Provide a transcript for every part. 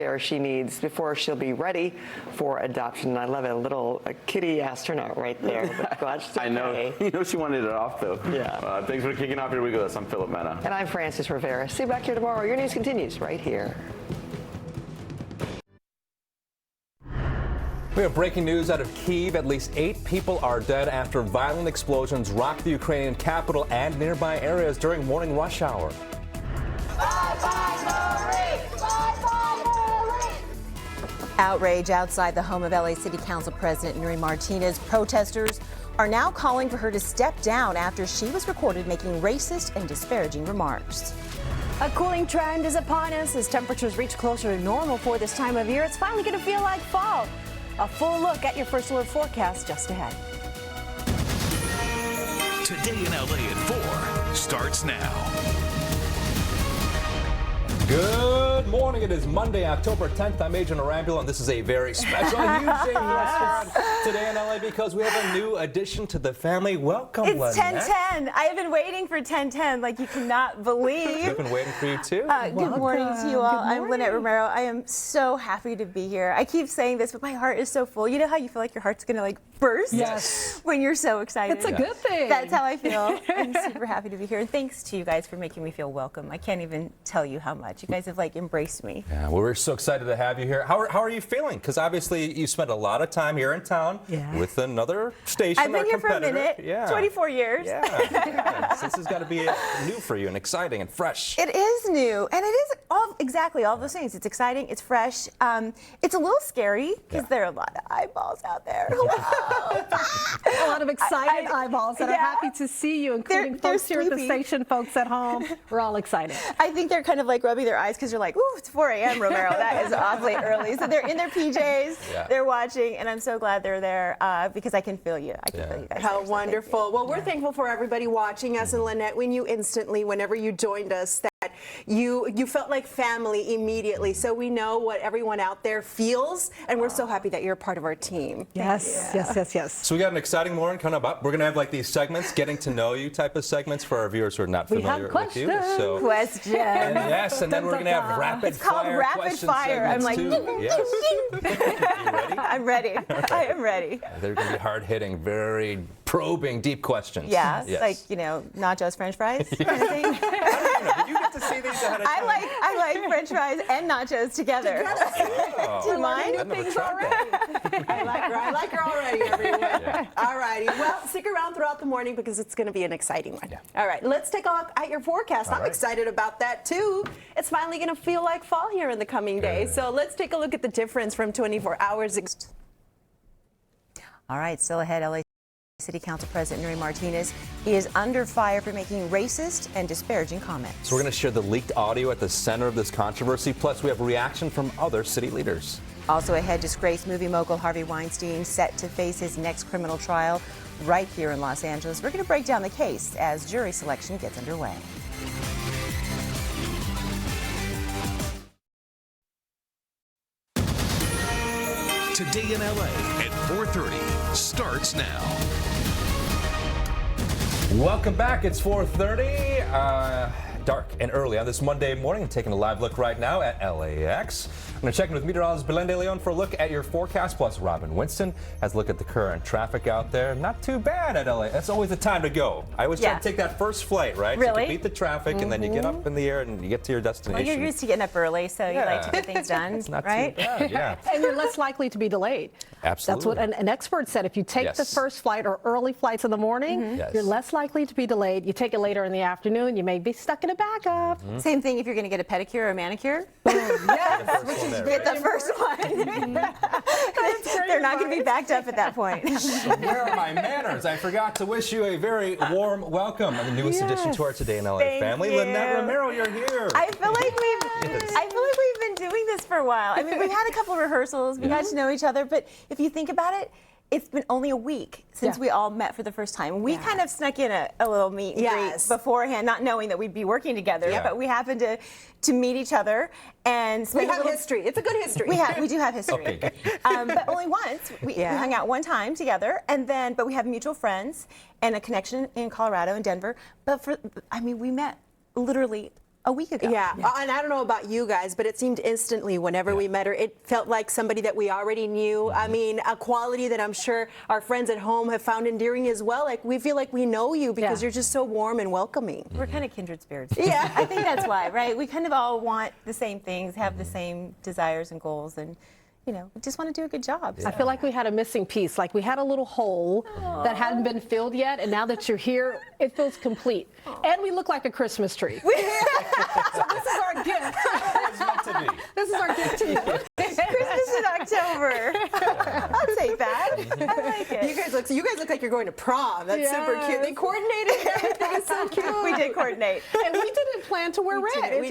care she needs before she'll be ready for adoption. I love it. A kitty astronaut right there. Glad she's okay. I know. You know she wanted it off, though. Yeah. Thanks for kicking off. Here we go. I'm Philip Mena. And I'm Francis Rivera. See you back here tomorrow. Your news continues right here. We have breaking news out of Kyiv. At least 8 people are dead after violent explosions rocked the Ukrainian capital and nearby areas during morning rush hour. Outrage outside the home of LA City Council President Nury Martinez. Protesters are now calling for her to step down after she was recorded making racist and disparaging remarks. A cooling trend is upon us as temperatures reach closer to normal for this time of year. It's finally going to feel like fall. A full look at your first alert forecast just ahead. Today in LA at 4 starts now. Good morning. It is Monday, October 10th. I'm Agent Arambula, and this is a very special, huge day for us today in LA because we have a new addition to the family. Welcome, It's Lynette. 10:10. I have been waiting for 10:10 like you cannot believe. We've been waiting for you, too. Good morning to you all. I'm Lynette Romero. I am so happy to be here. I keep saying this, but my heart is so full. You know how you feel like your heart's going to burst? Yes. When you're so excited. It's a good thing. That's how I feel. I'm super happy to be here. And thanks to you guys for making me feel welcome. I can't even tell you how much. You guys have embraced me. Yeah, well, we're so excited to have you here. How are you feeling? Because obviously you spent a lot of time here in town with another station. I've been here for a minute. Yeah. 24 years. Yeah. So this has got to be new for you and exciting and fresh. It is new, and it is exactly all those things. It's exciting, it's fresh. It's a little scary because there are a lot of eyeballs out there. A lot of excited eyeballs that are happy to see you, including folks here at the station, folks at home. We're all excited. I think they're kind of rubbing their eyes because they're like, ooh, it's 4 a.m., Romero. That is awfully early. So they're in their PJs, they're watching, and I'm so glad they're there because I can feel you. I can feel you guys. How wonderful. Well, we're thankful for everybody watching us, and Lynette, we knew instantly whenever you joined us that you felt like family immediately. So we know what everyone out there feels, and we're so happy that you're a part of our team. Yes. So we got an exciting morning coming up. We're going to have these segments, getting to know you type of segments for our viewers who are not familiar with you. So, questions. and then we're going to have rapid fire. Rapid fire. I'm like, yes. You ready? I'm ready. I am ready. They're going to be hard-hitting, very probing, deep questions. Yes. Nachos, French fries kind of thing. Did you get to see these ahead of time? I like French fries and nachos together. Do you mind? I like her already, everyone. All righty. Well, stick around throughout the morning because it's going to be an exciting one. All right. Let's take a look at your forecast. I'm excited about that, too. It's finally going to feel like fall here in the coming days. So let's take a look at the difference from 24 hours. All right. Still ahead, LA City Council President Nury Martinez. He is under fire for making racist and disparaging comments. So we're going to share the leaked audio at the center of this controversy. Plus, we have reaction from other city leaders. Also ahead, disgraced movie mogul Harvey Weinstein set to face his next criminal trial right here in Los Angeles. We're going to break down the case as jury selection gets underway. Today in LA at 4:30 starts now. Welcome back. It's 4:30. Dark and early on this Monday morning. I'm taking a live look right now at LAX. I'm going to check in with meteorologist Belen de Leon for a look at your forecast. Plus, Robin Winston has a look at the current traffic out there. Not too bad at LA. That's always the time to go. I always try to take that first flight, right? Really? So you beat the traffic, and then you get up in the air and you get to your destination. Well, you're used to getting up early, so you like to get things done, It's not right? too bad, yeah. And you're less likely to be delayed. Absolutely. That's what an expert said. If you take the first flight or early flights in the morning, you're less likely to be delayed. You take it later in the afternoon, you may be stuck in a backup. Same thing if you're going to get a pedicure or a manicure. Yes, which is get the first one. They're not going to be backed up at that point. Where are my manners? I forgot to wish you a very warm welcome on the newest addition to our Today in LA family. Lynette Romero, you're here. I feel like we've been doing this for a while. I mean, we've had a couple rehearsals. We got to know each other. But if you think about it, it's been only a week since we all met for the first time. We kind of snuck in a little meet and greet beforehand, not knowing that we'd be working together. But we happened to meet each other and we have history. It's a good history. We do have history. Okay. But only once. We hung out one time together, and then but we have mutual friends and a connection in Colorado and Denver. But we met literally A week ago. Yeah. And I don't know about you guys, but it seemed instantly whenever we met her, it felt like somebody that we already knew. I mean, a quality that I'm sure our friends at home have found endearing as well. Like, we feel like we know you because you're just so warm and welcoming. We're kind of kindred spirits. Yeah. I think that's why, right? We kind of all want the same things, have the same desires and goals, and we just want to do a good job. I feel like we had a missing piece, like we had a little hole that hadn't been filled yet, and now that you're here, it feels complete. And we look like a Christmas tree. So this is our gift. This is our gift to you. Christmas in October. I'll take that. I like it. You guys look like you're going to prom. That's super cute. They coordinated everything. Is so cute. We did coordinate. And we didn't plan to wear red.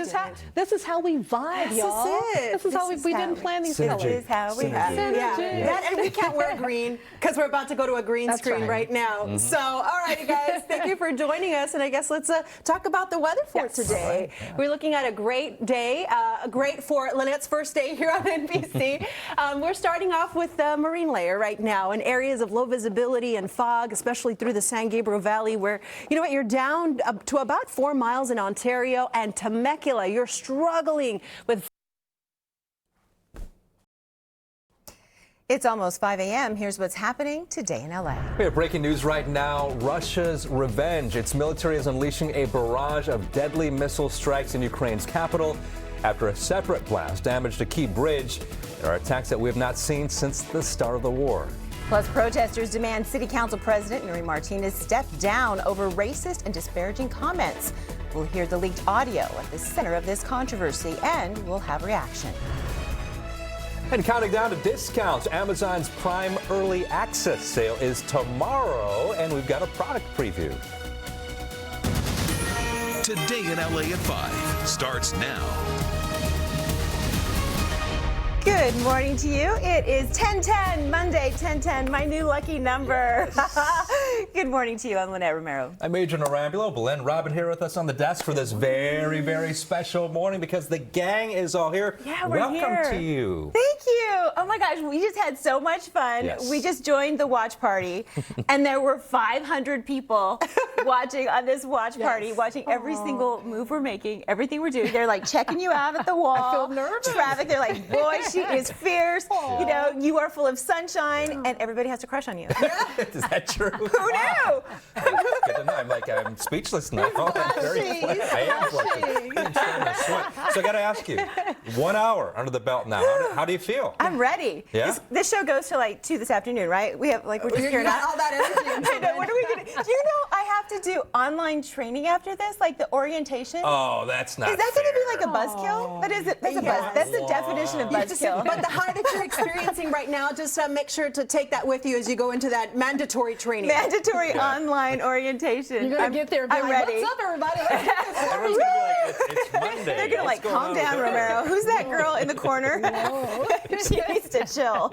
This is how we vibe, y'all. This is it. We didn't plan these colors. This is how we have it. Yeah. And we can't wear green because we're about to go to a green screen right now. So, all righty, guys, thank you for joining us. And I guess let's talk about the weather for today. We're looking at a great day, great for Lynette's first day here on NBC. We're starting off with the marine layer right now in areas of low visibility and fog, especially through the San Gabriel Valley, where, you're down up to about 4 miles in Ontario and Temecula. You're struggling with. It's almost 5 a.m. Here's what's happening today in LA. We have breaking news right now. Russia's revenge. Its military is unleashing a barrage of deadly missile strikes in Ukraine's capital after a separate blast damaged a key bridge. There are attacks that we have not seen since the start of the war. Plus, protesters demand City Council President Nury Martinez step down over racist and disparaging comments. We'll hear the leaked audio at the center of this controversy, and we'll have reaction. And counting down to discounts, Amazon's Prime Early Access sale is tomorrow, and we've got a product preview. Today in LA at 5 starts now. Good morning to you. It is 1010, Monday, 1010, my new lucky number. Good morning to you. I'm Lynette Romero. I'm Major Narambulo. Belen Robin here with us on the desk for this very, very special morning because the gang is all here. Yeah, we're Welcome here. to you. Thank you. Oh my gosh, we just had so much fun. Yes. We just joined the watch party, and there were 500 people watching on this watch party, watching every single move we're making, everything we're doing. They're like checking you out at the wall. I feel nervous. Traffic. They're like, boy, she is fierce. You are full of sunshine, and everybody has to crush on you. Is that true? Who knew? Good to know. I'm speechless now. I'm very sweaty. I am blushing. I'm starting to sweat. So I got to ask you, 1 hour under the belt now. How do you feel? I'm ready. Yeah? This show goes till like 2 this afternoon, right? We're just here now. all that energy. I know. What are we gonna? Do you know I have to do online training after this, like the orientation? Oh, that's not Is that going to fair. be like a buzzkill? That is. That's a buzz. That's the definition of buzzkill. But the high that you're experiencing right now, just make sure to take that with you as you go into that mandatory training. Mandatory online orientation. You're going to get there and be I'm like, ready. what's up, everybody? Let's get this started." Everyone's going to be like, it's Monday. They're going to What's going calm on down, with her? Romero. Who's that girl in the corner? She needs to chill.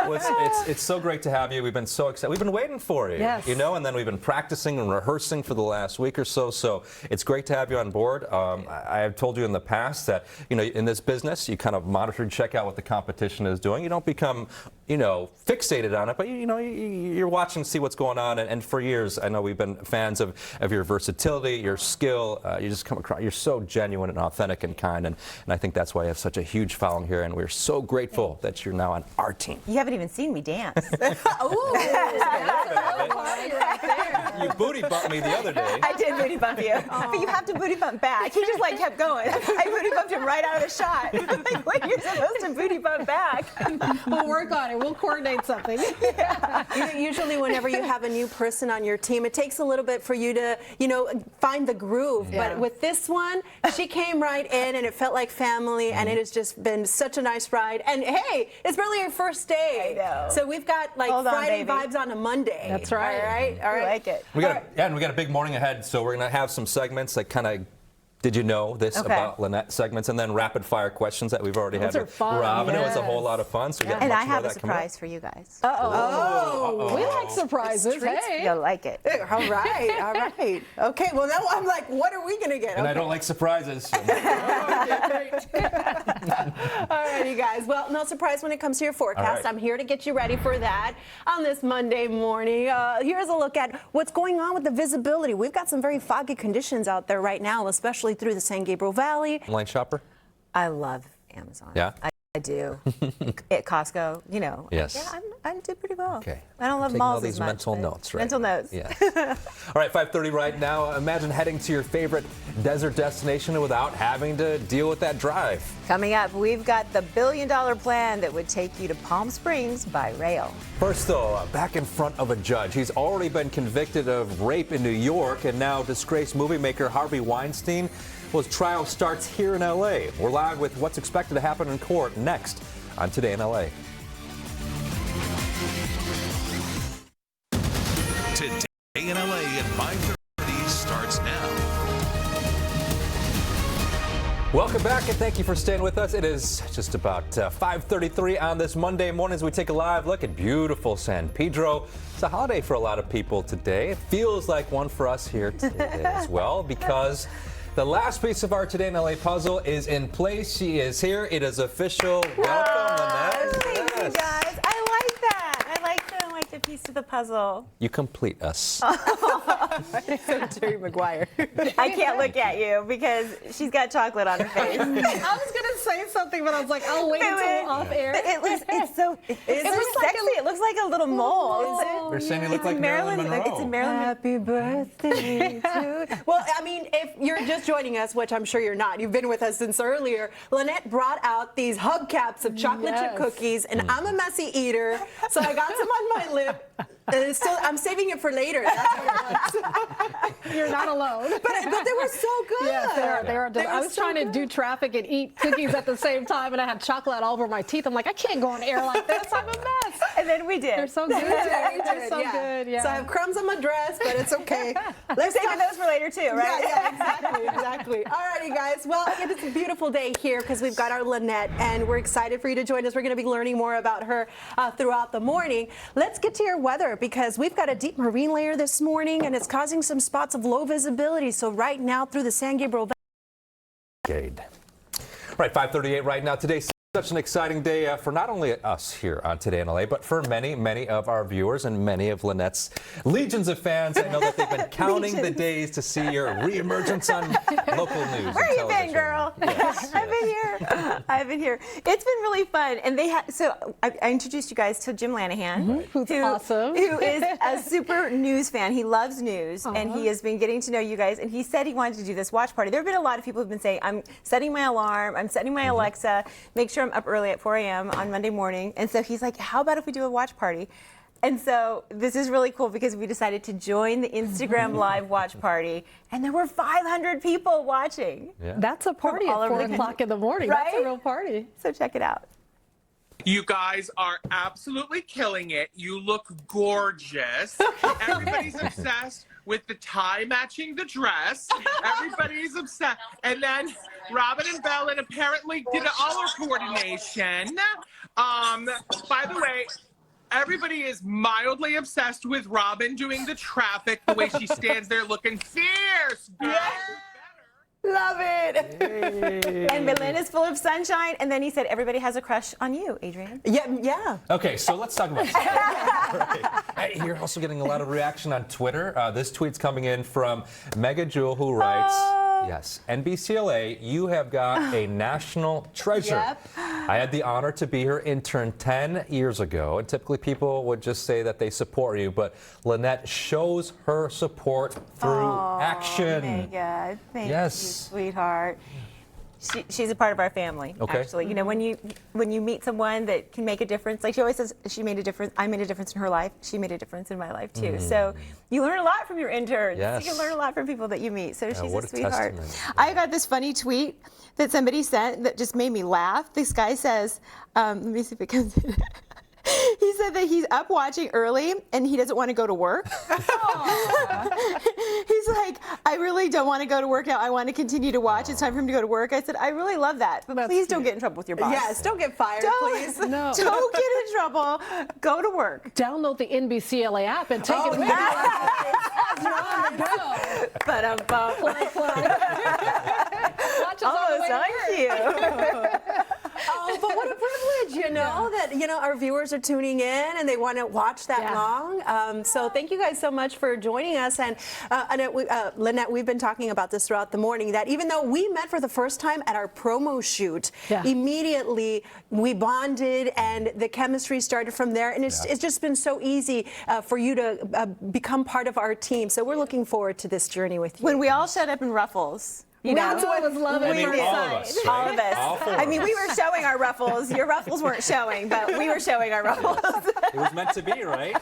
Well, it's so great to have you. We've been so excited. We've been waiting for you. Yes. And then we've been practicing and rehearsing for the last week or so. So it's great to have you on board. I have told you in the past that, in this business, you kind of monitor and check out what the competition is doing. You don't become, fixated on it, but you're watching to see what's going on. And for years, I know we've been fans of your versatility, your skill. You just come across, you're so genuine and authentic and kind. And I think that's why you have such a huge following here. And we're so grateful that you're now on our team. You haven't even seen me dance. You booty bumped me the other day. I did booty bump you, but you have to booty bump back. He just kept going. I booty bumped him right out of the shot. Like, wait, you're supposed to booty bump back. We'll work on it. We'll coordinate something. Usually whenever you have a new person on your team, it takes a little bit for you to, find the groove. Yeah. But with this one, she came right in and it felt like family, and it has just been such a nice ride. And hey, it's really your first day. I know. So we've got Hold on, Friday baby. vibes on a Monday. That's right. All right. I like it. We got a big morning ahead, so we're going to have some segments that kind of did you know this Okay. about Lynette segments, and then rapid fire questions that we've already Those had are with fun. Robin. It was a Yes. whole lot of fun. So we got And much I more have of a that coming up. surprise for you guys. We like surprises. Hey. You'll like it. All right. All right. Okay. Well, now I'm like, what are we going to get? And I Okay. don't like surprises. So. All righty. righty, guys. Well, no surprise when it comes to your forecast. All right. I'm here to get you ready for that on this Monday morning. Here's a look at what's going on with the visibility. We've got some very foggy conditions out there right now, especially through the San Gabriel Valley. Online shopper? I love Amazon. Yeah? I do. At Costco, you know. Yes. Yeah, I do pretty well. Okay. I don't love Taking malls all these as much, mental but notes, right? Mental notes. Yeah. All right, 5:30 right now. Imagine heading to your favorite desert destination without having to deal with that drive. Coming up, we've got the billion-dollar plan that would take you to Palm Springs by rail. First, though, back in front of a judge. He's already been convicted of rape in New York, and now disgraced movie maker Harvey Weinstein. Well, his trial starts here in L.A. We're live with what's expected to happen in court next on Today in L.A. Today in LA at 5:30 starts now. Welcome back, and thank you for staying with us. It is just about 5:33 on this Monday morning as we take a live look at beautiful San Pedro. It's a holiday for a lot of people today. It feels like one for us here today as well, because the last piece of our Today in LA puzzle is in place. She is here. It is official. Welcome, Lynette. Thank you, Yes. guys. I like that. I like the piece of the puzzle. You complete us. Jerry Maguire. I can't look at you because she's got chocolate on her face. I was gonna say something, but I was like, I'll wait until off air. It's so sexy. It looks like a little mole. They're saying you look It's like in Marilyn Monroe. It's in Marilyn. Happy birthday to. Well, I mean, if you're just joining us, which I'm sure you're not, you've been with us since earlier, Lynette brought out these hubcaps of chocolate chip Yes. cookies, and I'm a messy eater, so I got some on my lip. And it's still, I'm saving it for later. That's how it works. You're not alone. But they were so good. Yes, they are. They I were was so trying to good. do traffic and eat cookies at the same time, and I had chocolate all over my teeth. I'm like, I can't go on air like this. I'm a mess. And then we did. They're so good. They're so good. Yeah. So I have crumbs on my dress, but it's okay. Let's Saving those for later too, right? Yeah, exactly. All righty, guys. Well, it is a beautiful day here because we've got our Lynette, and we're excited for you to join us. We're going to be learning more about her throughout the morning. Let's get to your weather because we've got a deep marine layer this morning, and it's causing some spots of low visibility. So right now through the San Gabriel Valley. Right, 5:38 right now. Today's such an exciting day for not only us here on Today in LA, but for many, many of our viewers and many of Lynette's legions of fans. I know that they've been counting the days to see your reemergence on local news. Where and you been, television. girl? Yes, I've been here. I've been here. It's been really fun, and they had. So I introduced you guys to Jim Lanahan, Who's awesome. who is a super news fan. He loves news, and he has been getting to know you guys. And he said he wanted to do this watch party. There have been a lot of people who've been saying, "I'm setting my alarm. I'm setting my Alexa. Make sure I'm up early at 4 a.m. on Monday morning." And so he's like, "How about if we do a watch party?" And so this is really cool because we decided to join the Instagram live watch party, and there were 500 people watching. Yeah. That's a party all at over 4 the o'clock in the morning. Right? That's a real party. So check it out. You guys are absolutely killing it. You look gorgeous. Everybody's obsessed with the tie matching the dress. Everybody's obsessed. And then Robin and Bellen apparently did all our coordination. By the way, everybody is mildly obsessed with Robin doing the traffic, the way she stands there looking fierce. Girl. Love it. And Belen is full of sunshine. And then he said, everybody has a crush on you, Adrian. Yeah. Okay, so let's talk about right. Hey, you're also getting a lot of reaction on Twitter. This tweet's coming in from Mega Jewel, who writes, yes, NBCLA, you have got a national treasure. Yep. I had the honor to be her intern 10 years ago, and typically people would just say that they support you, but Lynette shows her support through action. Mega, thank you, Yes. sweetheart. She's a part of our family, Okay. actually. You know, when you meet someone that can make a difference, like she always says, she made a difference. I made a difference in her life. She made a difference in my life too. So you learn a lot from your interns. Yes. You can learn a lot from people that you meet. So she's what a a sweetheart. testament. I got this funny tweet that somebody sent that just made me laugh. This guy says, let me see if it comes in. He said that he's up watching early and he doesn't want to go to work. He's like, I really don't want to go to work now. I want to continue to watch. It's time for him to go to work. I said, I really love that. But please don't get in trouble with your boss. Yes, don't get fired, please. No. Don't get in trouble. Go to work. Download the NBCLA app and take it with you. But Watch us all the almost way to on work. cue. Oh, but what a privilege, that our viewers are tuning in and they want to watch that long. So thank you guys so much for joining us. And Lynette, we've been talking about this throughout the morning, that even though we met for the first time at our promo shoot, immediately we bonded and the chemistry started from there. And it's just been so easy for you to become part of our team. So we're looking forward to this journey with you. When we all showed up in ruffles. That's what I was loving. all of us. Right? All of us. All four I mean, of we us. were showing our ruffles. Your ruffles weren't showing, but we were showing our ruffles. It was meant to be, right?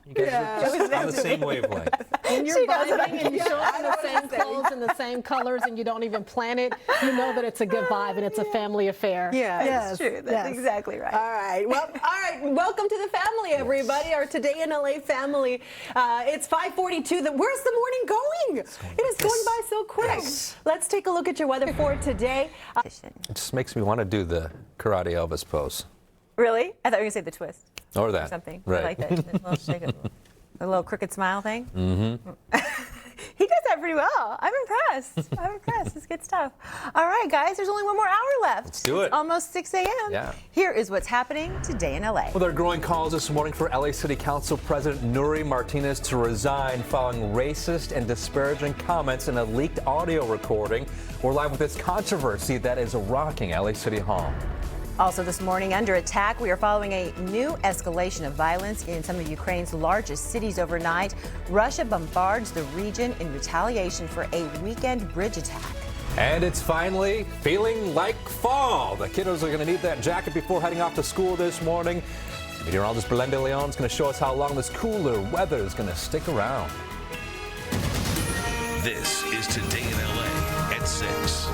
You guys were just on the same wavelength. When you're vibing and you show up in the same clothes and the same colors and you don't even plan it, you know that it's a good vibe and it's a family affair. Yeah, That's true. That's exactly right. All right. Well, all right. Welcome to the family, everybody. Our Today in LA family. It's 5:42. Where's the morning going? It is going by so quick. Let's take a look at your weather for today. It just makes me want to do the karate Elvis pose. Really? I thought you were going to say the twist. Or that. Or something. Right. I like that. A little shake, a little crooked smile thing. Mm-hmm. He does that pretty well. I'm impressed. I'm impressed. It's good stuff. All right, guys, there's only one more hour left. Let's do it. It's almost 6 a.m. Yeah. Here is what's happening today in LA. Well, there are growing calls this morning for LA City Council President Nuri Martinez to resign following racist and disparaging comments in a leaked audio recording. We're live with this controversy that is rocking LA City Hall. Also this morning, under attack, we are following a new escalation of violence in some of Ukraine's largest cities overnight. Russia bombards the region in retaliation for a weekend bridge attack. And it's finally feeling like fall. The kiddos are going to need that jacket before heading off to school this morning. Meteorologist Belende Leon is going to show us how long this cooler weather is going to stick around. This is Today in LA at 6.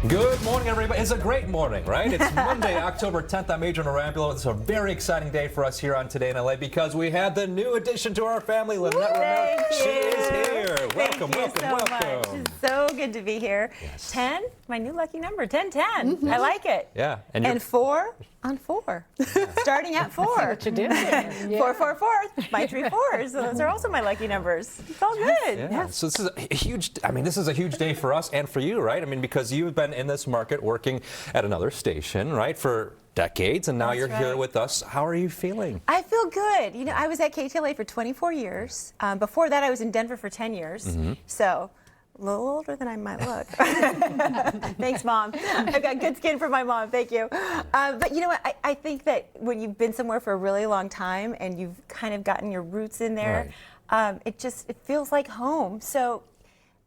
Good morning, everybody. It's a great morning, right? It's Monday, October 10th. I'm Adrian Arambulo. It's a very exciting day for us here on Today in LA because we had the new addition to our family, Lynette Romero. She is here. Welcome, Thank you so much. It's so good to be here. 10, my new lucky number, 1010. I like it. Yeah. And 4 on 4. Starting at 4. What you did. 4, 4, 4. My 3 4s. So those are also my lucky numbers. It's all good. Yeah. So this is a huge, this is a huge day for us and for you, right? I mean, because you've been in this market working at another station, right, for decades, and now you're here with us. How are you feeling? I feel good. I was at KTLA for 24 years. Before that, I was in Denver for 10 years. So a little older than I might look. Thanks, Mom. I've got good skin for my mom. Thank you. But you know what? I think that when you've been somewhere for a really long time and you've kind of gotten your roots in there, it feels like home. So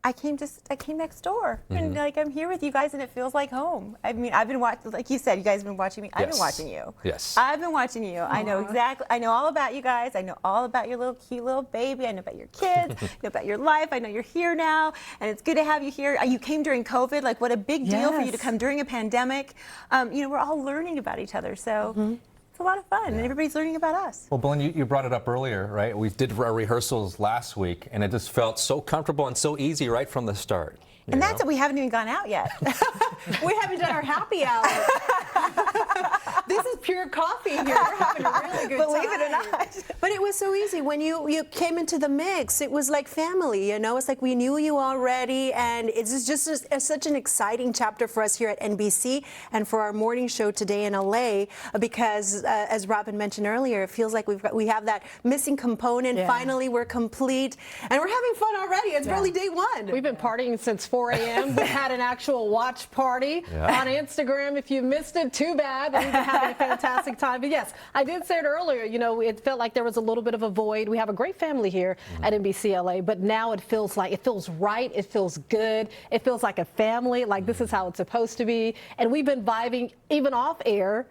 I came next door, and I'm here with you guys, and it feels like home. I mean, I've been watching, like you said, you guys have been watching me. I've been watching you. Yes. I've been watching you. I know exactly. I know all about you guys. I know all about your little cute little baby. I know about your kids. I know about your life. I know you're here now, and it's good to have you here. You came during COVID. Like, what a big deal for you to come during a pandemic. We're all learning about each other, so. It's a lot of fun, and everybody's learning about us. Well, Belen, you brought it up earlier, right? We did our rehearsals last week, and it just felt so comfortable and so easy right from the start. And that's it. We haven't even gone out yet. We haven't done our happy hour. This is pure coffee here. We're having a really good time. Believe it or not. But it was so easy. When you came into the mix, it was like family, It's like we knew you already, and it's just such an exciting chapter for us here at NBC and for our morning show Today in LA, because as Robin mentioned earlier, it feels like we have that missing component. Finally, we're complete, and we're having fun already. It's barely day one. We've been partying since 4 a.m. We had an actual watch party on Instagram. If you missed it, too bad. We've been having a fantastic time. But yes, I did say it earlier, it felt like there was a little bit of a void. We have a great family here at NBC LA, but now it feels right. It feels good. It feels like a family, like this is how it's supposed to be. And we've been vibing even off air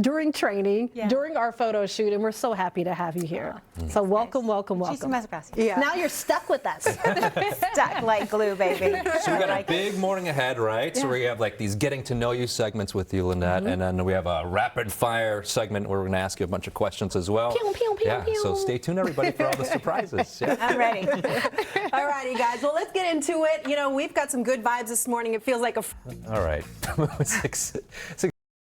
during training, during our photo shoot, and we're so happy to have you here. So welcome, welcome, welcome. Now you're stuck with us. Stuck like glue, baby. So we got a big morning ahead, right? So we have like these getting to know you segments with you, Lynette, and then we have a rapid fire segment where we're going to ask you a bunch of questions as well. Pew, pew, pew, pew. So stay tuned, everybody, for all the surprises. I'm ready. All righty, guys. Well, let's get into it. We've got some good vibes this morning. It feels like a... All right.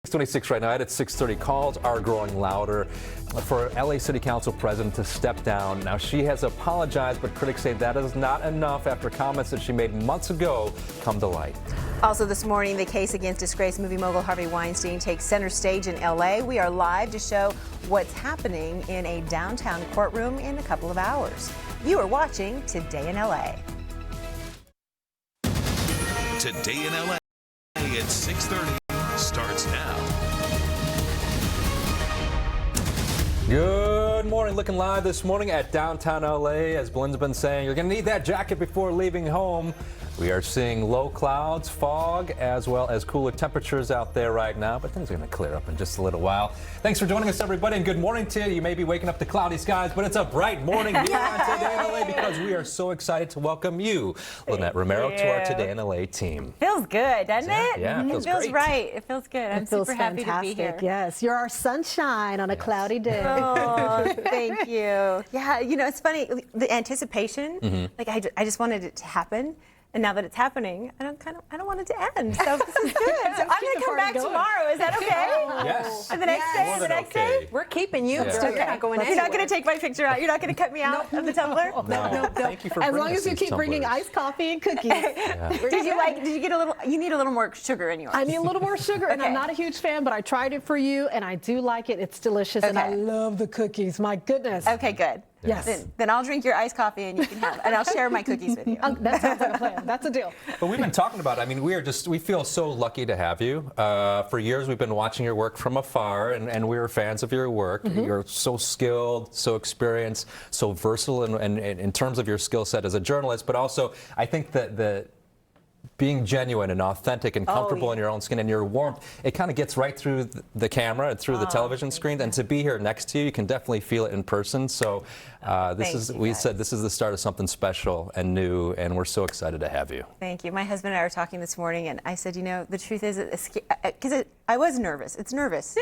6:26 right now. At 6:30, calls are growing louder for LA City Council President to step down. Now, she has apologized, but critics say that is not enough after comments that she made months ago come to light. Also this morning, the case against disgraced movie mogul Harvey Weinstein takes center stage in LA. We are live to show what's happening in a downtown courtroom in a couple of hours. You are watching Today in LA. Today in LA at 6:30 starts now. Good morning. Looking live this morning at downtown LA. As Blaine's been saying, you're going to need that jacket before leaving home. We are seeing low clouds, fog, as well as cooler temperatures out there right now, but things are going to clear up in just a little while. Thanks for joining us, everybody, and good morning to you. You may be waking up to cloudy skies, but it's a bright morning here on Today in LA because we are so excited to welcome you, Lynette Romero, to our Today in LA team. Feels good, doesn't it? Yeah, it feels great. right. It feels good. I'm It feels super happy fantastic. to be here. Yes, you're our sunshine on a cloudy day. Oh, thank you. Yeah, you know, it's funny, the anticipation, like I just wanted it to happen. And now that it's happening, I don't want it to end. So this is good. So I'm going to come back tomorrow. Is that okay? Yes. And the next day, and the next day? We're keeping you. Yeah. Girl. You're not going You're anywhere. not going to take my picture out? You're not going to cut me out of the tumbler? No. Thank you for As bringing long us as you these keep bringing tumblers. iced coffee and cookies. Did you get a little, you need a little more sugar in yours. I need a little more sugar, and I'm Okay. not a huge fan, but I tried it for you, and I do like it. It's delicious, and I Okay. love the cookies. My goodness. Okay, good. Yes. Then I'll drink your iced coffee and you can have, and I'll share my cookies with you. That sounds like a plan. That's a deal. But we've been talking about it. I mean, we feel so lucky to have you. For years, we've been watching your work from afar, and we were fans of your work. You're so skilled, so experienced, so versatile in terms of your skill set as a journalist, but also I think that being genuine and authentic and comfortable in your own skin and your warmth, it kind of gets right through the camera and through the television screen. And to be here next to you, you can definitely feel it in person. So we said this is the start of something special and new, and we're so excited to have you. Thank you. My husband and I were talking this morning, and I said, you know, the truth is, because I was nervous. It's nervous.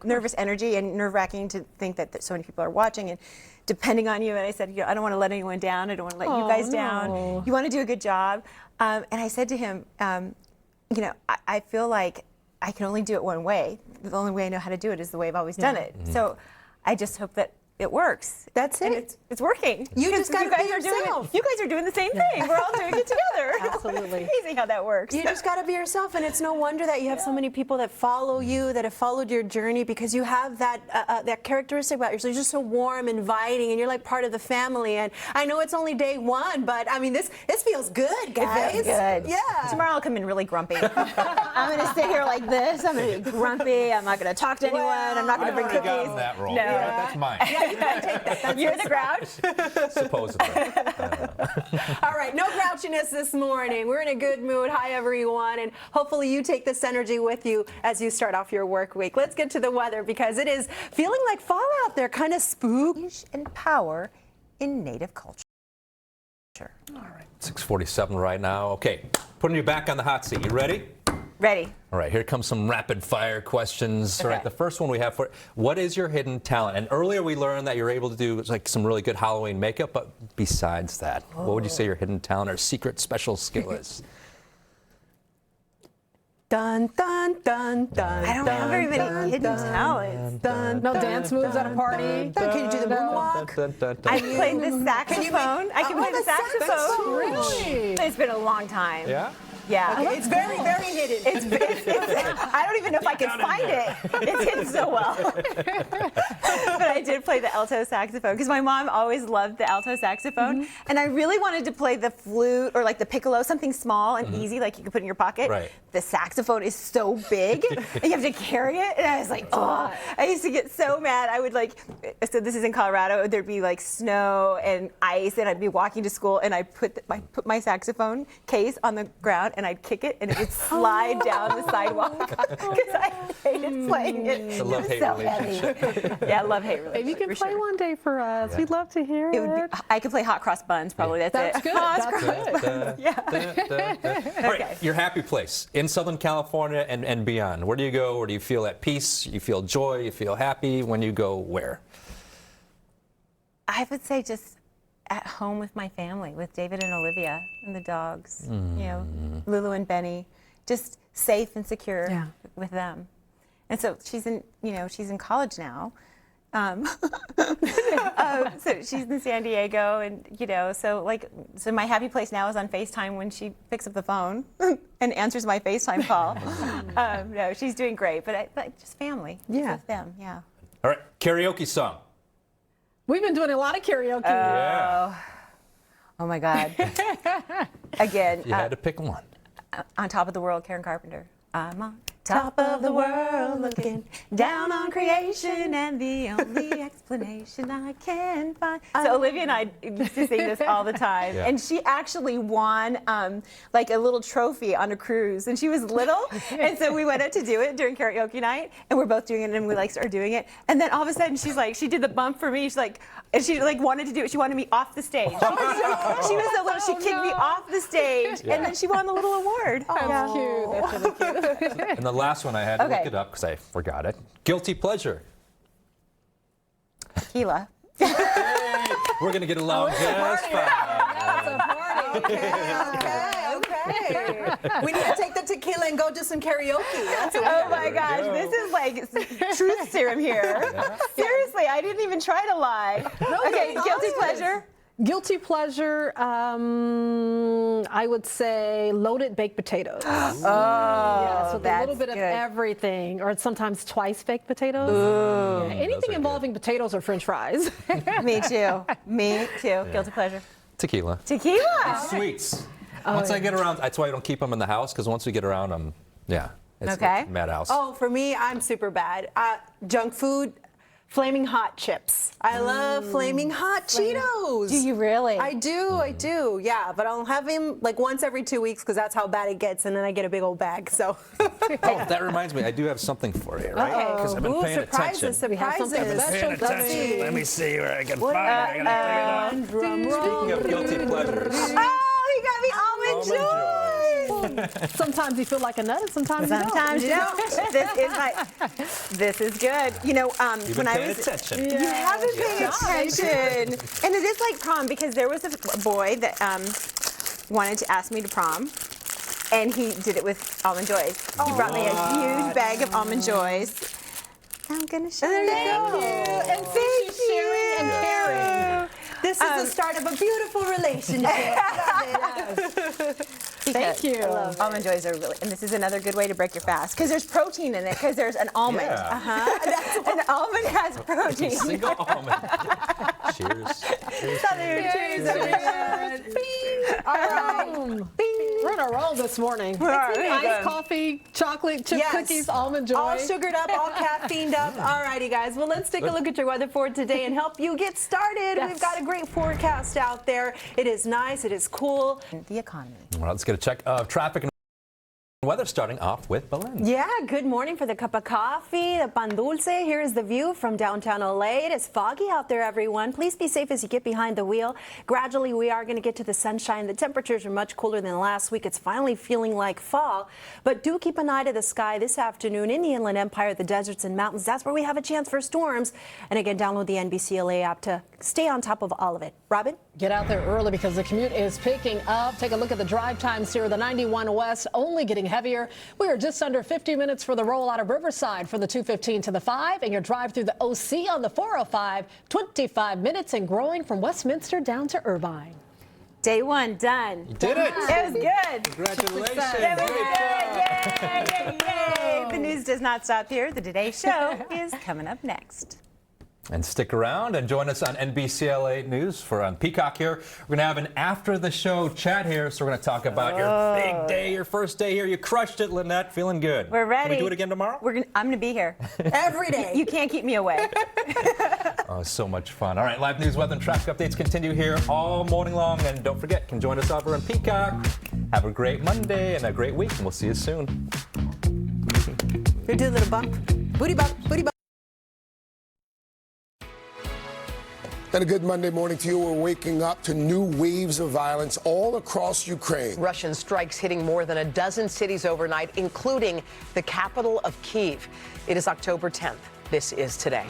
Nervous energy and nerve-wracking to think that so many people are watching and depending on you. And I said, you know, I don't want to let anyone down. I don't want to let you guys down. You want to do a good job. And I said to him, you know, I feel like I can only do it one way. The only way I know how to do it is the way I've always done it. So I just hope that it works. That's it. And it's working. You just gotta be yourself. You guys are doing the same thing. We're all doing it together. Absolutely. It's amazing how that works. You just got to be yourself, and it's no wonder that you have so many people that follow you, that have followed your journey, because you have that characteristic about yourself. You're just so warm, inviting, and you're like part of the family. And I know it's only day one, but I mean, this feels good, guys. It feels good. Yeah. Tomorrow I'll come in really grumpy. I'm going to sit here like this. I'm going to be grumpy. I'm not going to talk to anyone. I'm not going to bring I've already cookies. gotten that role. No. That's mine. Yeah, you gotta take that. You're the grouch. Supposedly. All right, no grouchiness this morning. We're in a good mood. Hi, everyone. And hopefully you take this energy with you as you start off your work week. Let's get to the weather because it is feeling like fall out there, kind of spooky. And power in Native culture. All right, 6:47 right now. Okay, putting you back on the hot seat. You ready? Ready. All right, here comes some rapid fire questions. All right, the first one we have what is your hidden talent? And earlier we learned that you're able to do like some really good Halloween makeup, but besides that, what would you say your hidden talent or secret special skill is? Dun, dun, dun, dun. I don't have very many hidden talents. No dance moves at a party. Can you do the moonwalk? I played the saxophone. I can play the saxophone. Really? It's been a long time. Yeah? Yeah. It's very, very hidden. I don't even know if I can find it. It's hidden so well. But I did play the alto saxophone because my mom always loved the alto saxophone. And I really wanted to play the flute or like the piccolo, something small and easy, like you could put in your pocket. Right. The saxophone is so big and you have to carry it. And I was like, oh, I used to get so mad. I would so this is in Colorado, there'd be like snow and ice and I'd be walking to school and I'd put my saxophone case on the ground and I'd kick it and it would slide down the sidewalk because I hated playing it. It's a love-hate relationship. Yeah, love-hate relationship. Maybe you can for play sure. one day for us. We'd love to hear It would be, I could play hot cross buns, probably. That's it. Good. Hot That's cross good. buns. All right, your happy place in Southern California and beyond. Where do you go? Where do you feel at peace? You feel joy? You feel happy? When you go where? I would say just at home with my family, with David and Olivia and the dogs. You know, Lulu and Benny, just safe and secure with them. And so she's in college now, So she's in San Diego, and so my happy place now is on FaceTime when she picks up the phone and answers my FaceTime call. No, she's doing great, but just family. Yeah. Just with them. Yeah. All right, karaoke song. We've been doing a lot of karaoke. Yeah. Oh my God. Again. You had to pick one. On Top of the World, Karen Carpenter. I'm on top of the world, looking down on creation, and the only explanation I can find. So Olivia and I used to sing this all the time, Yeah. and she actually won like a little trophy on a cruise, and she was little, and so we went out to do it during karaoke night, and we're both doing it, and we started doing it, and then all of a sudden she did the bump for me. She's like, and she wanted to do it. She wanted me off the stage. She was so little. She kicked me off the stage, and then she won the little award. That's cute. That's really cute. And the last one I had to Okay. look it up because I forgot it. Guilty pleasure. Tequila. We're gonna get along just fine. Okay. We need to take the tequila and go do some karaoke. That's what Oh my gosh, this is like truth serum here. Seriously, I didn't even try to lie. Okay, guilty pleasure. Guilty pleasure, I would say loaded baked potatoes. Yes, with a little that's bit of good. everything, or sometimes twice baked potatoes. Yeah, anything involving potatoes or French fries. Me too. Me too. Guilty pleasure. Tequila. Tequila. Sweets. Once I get around, that's why I don't keep them in the house, because once we get around them, it's Okay. like madhouse. Oh, for me, I'm super bad. Junk food, flaming hot chips. I love flaming hot Cheetos. Do you really? I do, yeah. But I'll have him like once every 2 weeks because that's how bad it gets, and then I get a big old bag. So. Oh, that reminds me, I do have something for you, right? Because I've been Ooh, paying attention. surprises. We have something special. Let's see. Let me see where I can What find it. drum roll. Speaking of guilty pleasures. Oh, he got me almond joy. Sometimes you feel like a nut, and sometimes you don't. Sometimes you don't. This is good. You've been when I paying was attention. You haven't paid attention. And it is like prom because there was a boy that wanted to ask me to prom, and he did it with almond joys. He brought me a huge bag of almond joys. I'm gonna show you. Thank you. And thank you. Sharing and caring. This is the start of a beautiful relationship. Thank you. Almond joys are really, and this is another good way to break your fast because there's protein in it because there's an almond. Yeah. An almond has protein. Single almond. Cheers. Cheers, everyone. All right. We're on a roll this morning. Iced coffee, chocolate chip Yes. cookies, almond joy. All sugared up, all caffeined up. All righty, guys. Well, let's take a look at your weather for today and help you get started. Yes. We've got a great forecast out there. It is nice. It is cool. The economy. Well, let's get a check of traffic and weather, starting off with Belen. Yeah, good morning for the cup of coffee, the pan dulce. Here is the view from downtown LA. It is foggy out there, everyone. Please be safe as you get behind the wheel. Gradually, we are going to get to the sunshine. The temperatures are much cooler than last week. It's finally feeling like fall. But do keep an eye to the sky this afternoon in the Inland Empire, the deserts and mountains. That's where we have a chance for storms. And again, download the NBC LA app to stay on top of all of it. Robin? Get out there early because the commute is picking up. Take a look at the drive times here. The 91 West only getting heavier. We are just under 50 minutes for the roll out of Riverside for the 215 to the 5, and your drive through the OC on the 405, 25 minutes and growing from Westminster down to Irvine. Day one done. You did it. It was good. Congratulations. It was Great good. job. Yay. The news does not stop here. The Today Show is coming up next. And stick around and join us on NBCLA News for Peacock here. We're going to have an after the show chat here. So we're going to talk about your big day, your first day here. You crushed it, Lynette. Feeling good. We're ready. Can we do it again tomorrow? I'm going to be here. Every day. You can't keep me away. Oh, so much fun. All right, live news, weather, and traffic updates continue here all morning long. And don't forget, can join us over in Peacock. Have a great Monday and a great week, and we'll see you soon. You do a little bump. Booty bump, booty bump. And a good Monday morning to you. We're waking up to new waves of violence all across Ukraine. Russian strikes hitting more than a dozen cities overnight, including the capital of Kyiv. It is October 10th. This is Today.